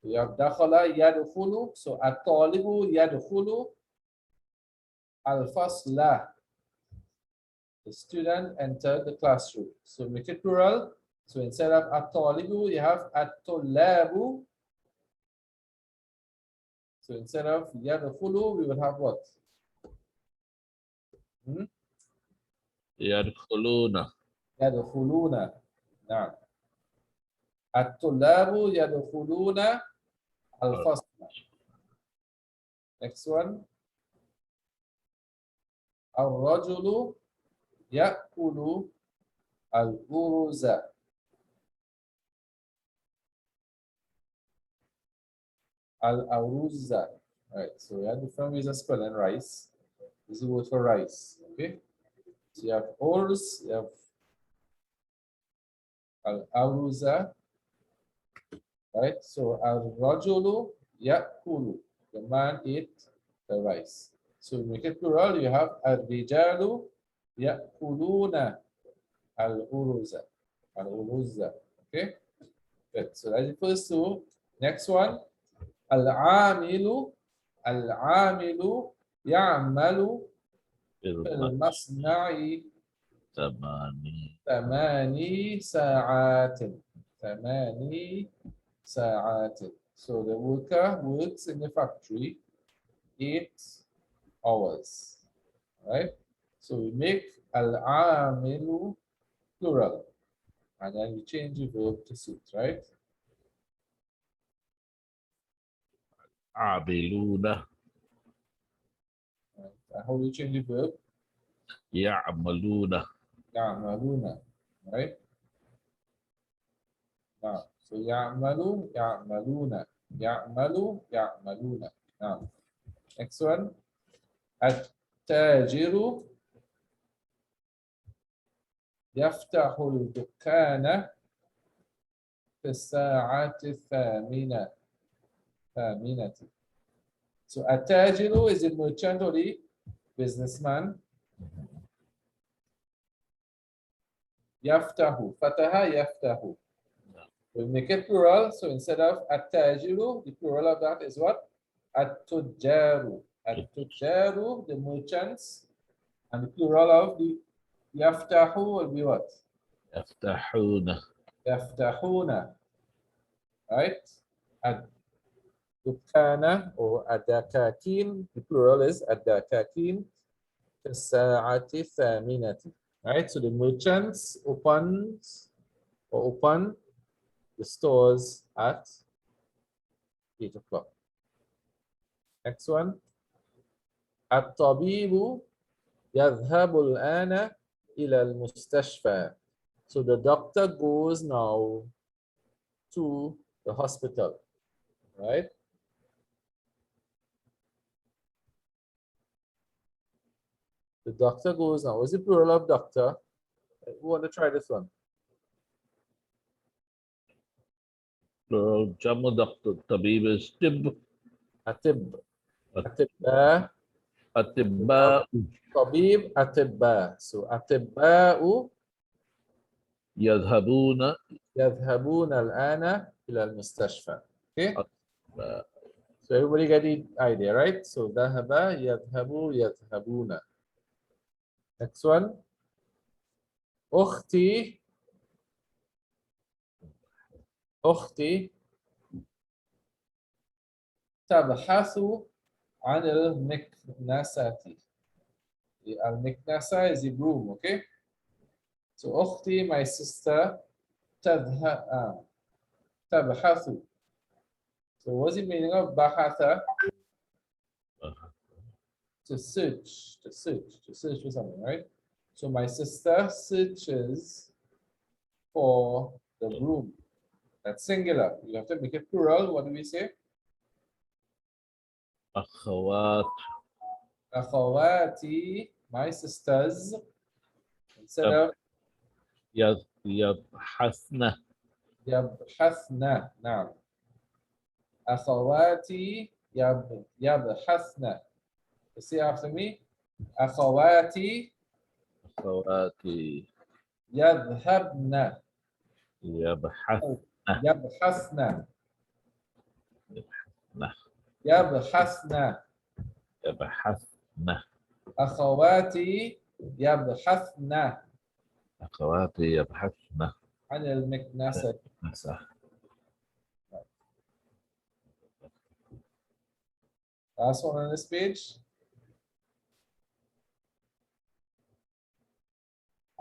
Speaker 1: We have دخل يدخل. So الطالب يدخل الفصل. The student entered the classroom. So make it plural. So instead of الطالب, you have الطلاب. So instead of يدخل, we will have what?
Speaker 4: يدخلون.
Speaker 1: يدخلون. نعم. الطلاب يدخلون الفصل. Next one. الرجل يأكل الأرز. الأرز. Right, so we have different ways of spelling rice. This is the word for rice. Okay. So you have ors, you have al-aruza, right? So al-rajulu yakulu, the man ate the rice. So we make it plural, you have al-rijalu yakuluna al-uruza. Al-uruza. Okay. Good. So that's the first two. Next one, al-amilu العامل يعمل في المصنع
Speaker 4: ثماني
Speaker 1: 8 ساعات. 8 ساعات. So the worker works in the factory 8 hours. Right? So we make al-amilu plural. And then we change the verb to suit, right?
Speaker 4: عاملون
Speaker 1: And how do you change the verb?
Speaker 4: يعملون
Speaker 1: يعملون. Right? Now, so يعملون يعملون يعملوا يعملون. Now, next one. التاجر يفتح الدكان في الساعة الثامنة. So التاجر is the merchant or the businessman. يفتح فتح يفتح. We make it plural, so instead of التاجر, the plural of that is what? التجار. التجار, the merchants, and the plural of the يفتح will be what?
Speaker 4: يفتحون
Speaker 1: يفتحون. Right? الدكان or الدكاكين, the plural is الدكاكين في الساعة الثامنة. Right? So the merchants open the stores at 8 o'clock. Next one. الطبيب يذهب الآن إلى المستشفى. So the doctor goes now to the hospital, right? The doctor goes now. What's the plural of doctor? We want to try this one.
Speaker 4: plural جمع دكتور طبيب is طب
Speaker 1: أطب. أطباء.
Speaker 4: أطباء
Speaker 1: طبيب أطباء. So أطباء
Speaker 4: يذهبون
Speaker 1: يذهبون الآن إلى المستشفى. Okay?
Speaker 4: أطباء.
Speaker 1: So everybody get the idea, right? So ذهب يذهب يذهبون. Next one. أختي تبحث عن المكنسة. المكنسة is a broom, okay? So أختي, my sister, تبحث. So what's the meaning of بحث? To search for something, right? So my sister searches for the broom. That's singular. You have to make it plural. What do we say?
Speaker 4: أخوات
Speaker 1: أخواتي, my sisters. Instead of
Speaker 4: يبحثن
Speaker 1: يبحثن. نعم. أخواتي يبحثن. You see after me? أخواتي
Speaker 4: أخواتي
Speaker 1: يذهبن.
Speaker 4: يبحثن
Speaker 1: يبحثن.
Speaker 4: نعم.
Speaker 1: يبحثن.
Speaker 4: يبحثن
Speaker 1: أخواتي يبحثن
Speaker 4: أخواتي يبحثن
Speaker 1: عن المكنسة. Last one on this page.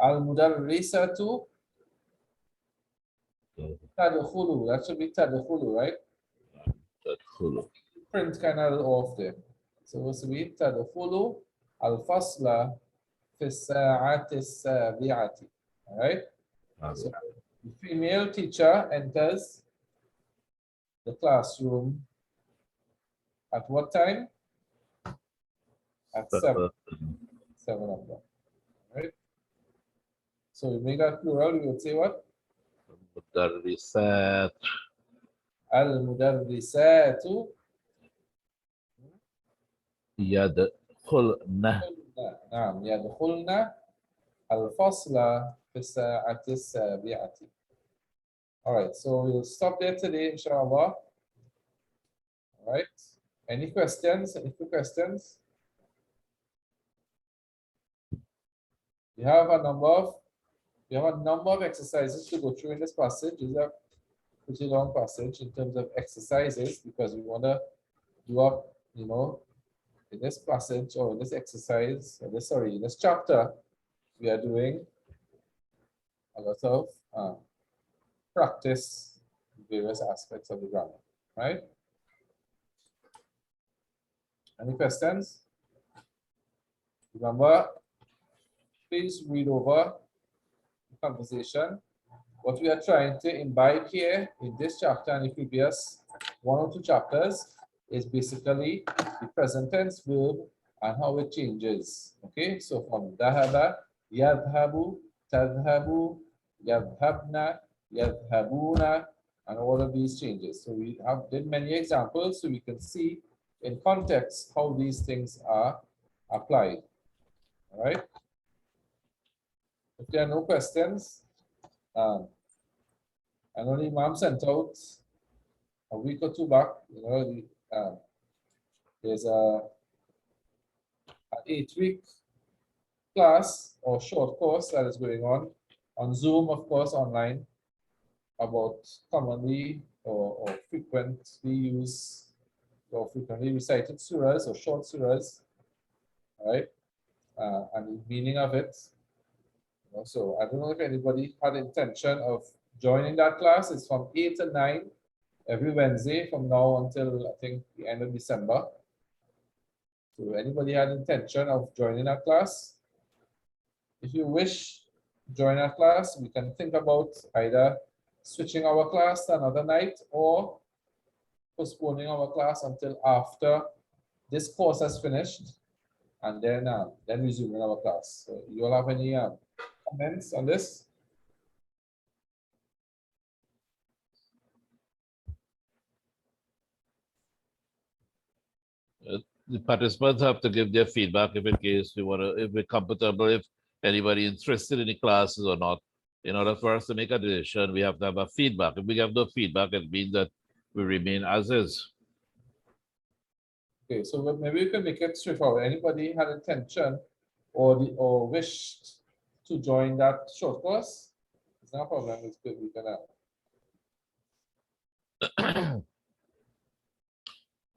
Speaker 1: المدرسة تدخل. That should be تدخل, right?
Speaker 4: تدخل
Speaker 1: Print kind of off there. So it's be تدخل الفصل في الساعة السابعة. All right? So the female teacher enters the classroom at what time? At 7 o'clock. Right? So we make that plural, we would say what?
Speaker 4: المدرسات
Speaker 1: المدرسات
Speaker 4: يدخلن
Speaker 1: نعم يدخلن الفصل في الساعة السابعة. All right, so we'll stop there today, inshallah. All right. Any questions? Any quick questions? You have a number of exercises to go through in this passage. It's a pretty long passage in terms of exercises because we want to do up, in this passage or in this exercise, or in this chapter, we are doing a lot of practice in various aspects of the grammar, right? Any questions? Remember, please read over the conversation. What we are trying to imbibe here in this chapter and the previous one or two chapters is basically the present tense verb and how it changes. Okay, so from dahaba, yadhabu, tadhabu, yadhabna, yadhabuna, and all of these changes. So we have did many examples so we can see in context how these things are applied. All right. If there are no questions, I know the Imam sent out a week or two back, there's an 8-week class or short course that is going on Zoom, of course, online, about commonly or frequently used or frequently recited surahs or short surahs, right? And the meaning of it. So I don't know if anybody had intention of joining that class. It's from 8 to 9 every Wednesday from now until I think the end of December. So anybody had intention of joining that class? If you wish to join our class, we can think about either switching our class to another night or postponing our class until after this course has finished, and then resuming our class. So you all have any comments on this?
Speaker 4: The participants have to give their feedback if in case we want to, if we're comfortable, if anybody interested in the classes or not. In order for us to make a decision, we have to have a feedback. If we have no feedback, it means that we remain as is.
Speaker 1: Okay, so maybe we can make it straightforward. Anybody had intention or wished to join that short course? It's not a problem. It's good. We can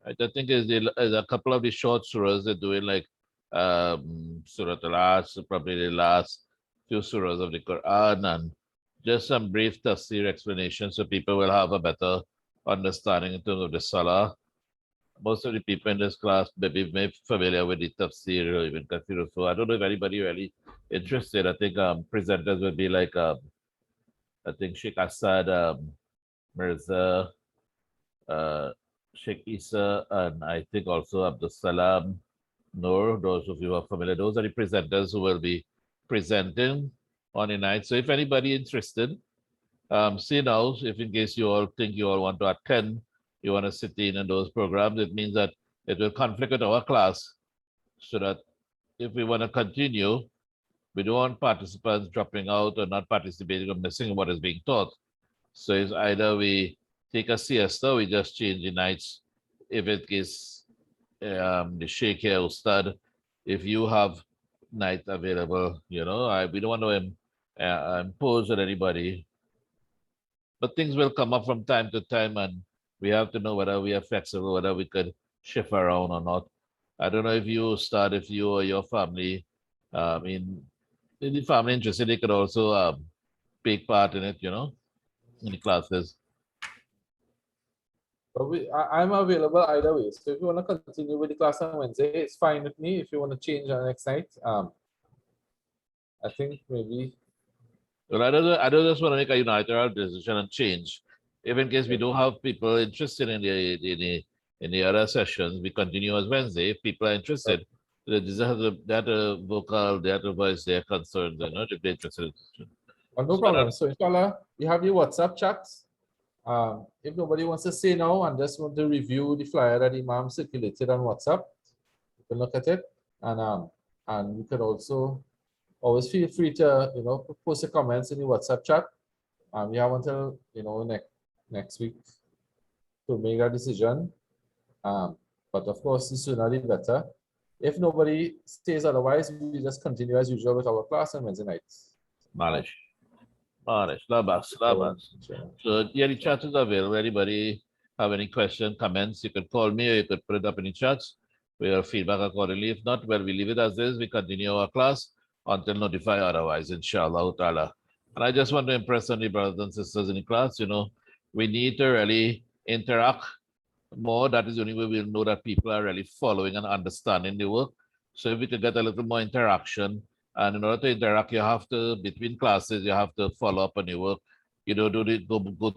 Speaker 4: I think is a couple of the short surahs they're doing, like Surah Al-As, probably the last few surahs of the Quran, and just some brief tafsir explanation so people will have a better understanding in terms of the Salah. Most of the people in this class maybe may be familiar with the tafsir or even Kathir. So I don't know if anybody really interested. I think presenters would be like I think Sheikh Assad, Mirza, uh, Sheikh Isa, and I think also Abdul Salam Noor. Those of you who are familiar, those are the presenters who will be presenting on the night. So if anybody interested, see now, if in case you all think you all want to attend, you want to sit in those programs, it means that it will conflict with our class, so that if we want to continue, we don't want participants dropping out or not participating or missing what is being taught. So it's either we take a siesta, we just change the nights. If it is the Sheikh here, Ustad, if you have night available, we don't want to impose on anybody. But things will come up from time to time, and we have to know whether we are flexible, whether we could shift around or not. I don't know if you start, if you or your family, in the family interested, they could also take part in it, in the classes.
Speaker 1: But I'm available either way. So if you want to continue with the class on Wednesday, it's fine with me. If you want to change on next night, I think maybe.
Speaker 4: Well, I don't just want to make a unilateral decision and change. If in case we don't have people interested in the other sessions, we continue as Wednesday. If people are interested, they just have that vocal, they have to voice their concerns, if they're interested.
Speaker 1: Well, no problem. So inshallah, you have your WhatsApp chats. If nobody wants to say now and just want to review the flyer that Imam circulated on WhatsApp, you can look at it, and you can also always feel free to post your comments in the WhatsApp chat. We have until next week to make a decision. But of course, the sooner the better. If nobody stays otherwise, we just continue as usual with our class on Wednesday nights.
Speaker 4: Malish. Labas.
Speaker 1: Inshallah.
Speaker 4: So yeah, the chat is available. Anybody have any question, comments, you could call me or you could put it up in the chats. We will feedback accordingly. If not, well, we leave it as is. We continue our class until notified otherwise, inshallah ta'ala. And I just want to impress on the brothers and sisters in the class, we need to really interact more. That is the only way we'll know that people are really following and understanding the work. So if we could get a little more interaction, and in order to interact, you have to, between classes, you have to follow up on your work. Go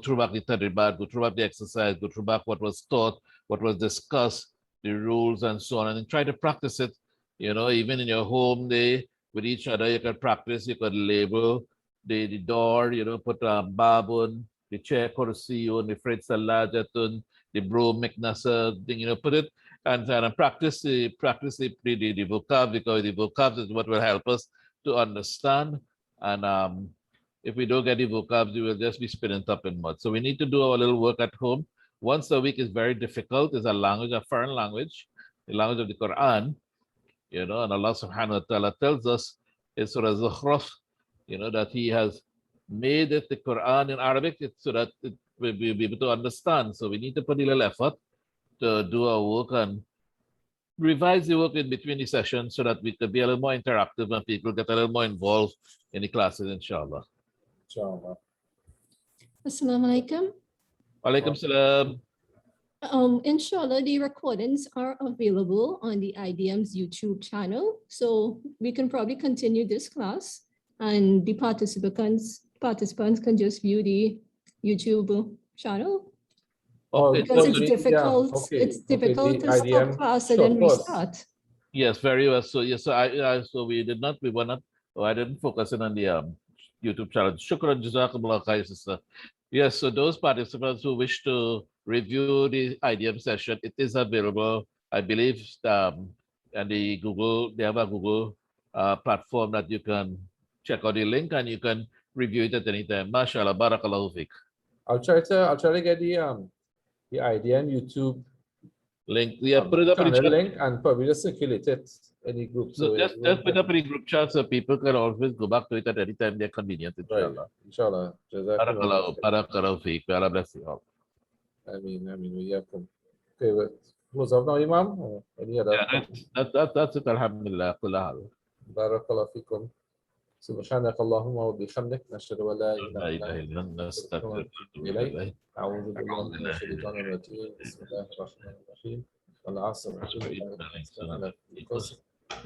Speaker 4: through back the tadribat, go through back the exercise, go through back what was taught, what was discussed, the rules and so on, and then try to practice it. Even in your home day with each other, you can practice, you could label the door, put babun, the chair kursi, the fridge salajatun, the broom McNasa thing, put it and practice the vocab, because the vocab is what will help us to understand. And if we don't get the vocabs, we will just be spinning up in mud. So we need to do our little work at home. Once a week is very difficult. It's a language, a foreign language, the language of the Quran, and Allah subhanahu wa ta'ala tells us in Surah Zukhruf, that He has made it, the Quran in Arabic, so that we'll be able to understand. So we need to put a little effort to do our work and revise the work in between the sessions so that we could be a little more interactive and people get a little more involved in the classes, inshallah.
Speaker 1: Inshallah.
Speaker 3: Assalamu alaikum.
Speaker 4: Walaikum salam.
Speaker 3: Inshallah, the recordings are available on the IDM's YouTube channel. So we can probably continue this class and the participants can just view the YouTube channel.
Speaker 4: Okay,
Speaker 3: Because
Speaker 4: so
Speaker 3: it's
Speaker 4: we-
Speaker 3: difficult,
Speaker 1: okay,
Speaker 3: it's
Speaker 1: okay,
Speaker 3: difficult
Speaker 1: the
Speaker 3: to stop
Speaker 1: IDM
Speaker 3: class and
Speaker 1: short
Speaker 3: then
Speaker 1: course.
Speaker 3: restart.
Speaker 4: Yes, very well. So yes, so so we were not, I didn't focus in on the YouTube channel. Shukran, jazakumullah khair, sister. Yes, so those participants who wish to review the IDM session, it is available, I believe, and they have a Google platform that you can check out the link and you can review it at any time. MashaAllah, barakallahu fiqh.
Speaker 1: I'll try to get the IDM YouTube
Speaker 4: Link, yeah, put it up in the
Speaker 1: channel
Speaker 4: chat.
Speaker 1: link and probably just circulate it in the group.
Speaker 4: So
Speaker 1: it
Speaker 4: just
Speaker 1: won't
Speaker 4: put
Speaker 1: get-
Speaker 4: up in the group chat so people can always go back to it at any time they're convenient,
Speaker 1: right.
Speaker 4: inshallah.
Speaker 1: Inshallah.
Speaker 4: Barakallahu,
Speaker 1: Jazakumullah.
Speaker 4: barakallahu fiqh. May Allah bless you all.
Speaker 1: I mean, we have to. Okay, well, close off now, Imam. Or any other?
Speaker 4: Yeah, that's it. Alhamdulillah. Kullah hal.
Speaker 1: Barakallahu fikum. سبحانك اللهم وبحمدك نشهد أن لا إله
Speaker 4: لا
Speaker 1: إلا
Speaker 4: إله
Speaker 1: أنت
Speaker 4: إلا أنت
Speaker 1: نستغفرك
Speaker 4: نستغفرك
Speaker 1: ونتوب
Speaker 4: ونتوب
Speaker 1: إليك
Speaker 4: إليك.
Speaker 1: أعوذ بالله من الشيطان الرجيم بسم الله الرحمن الرحيم والعصر إن الإنسان لفي خسر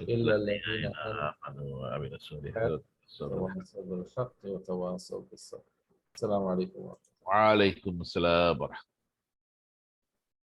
Speaker 1: إلا الذين
Speaker 4: آمنوا وعملوا الصالحات
Speaker 1: تواصوا بالحق وتواصوا بالصبر السلام عليكم ورحمة الله
Speaker 4: وعليكم السلام ورحمة الله.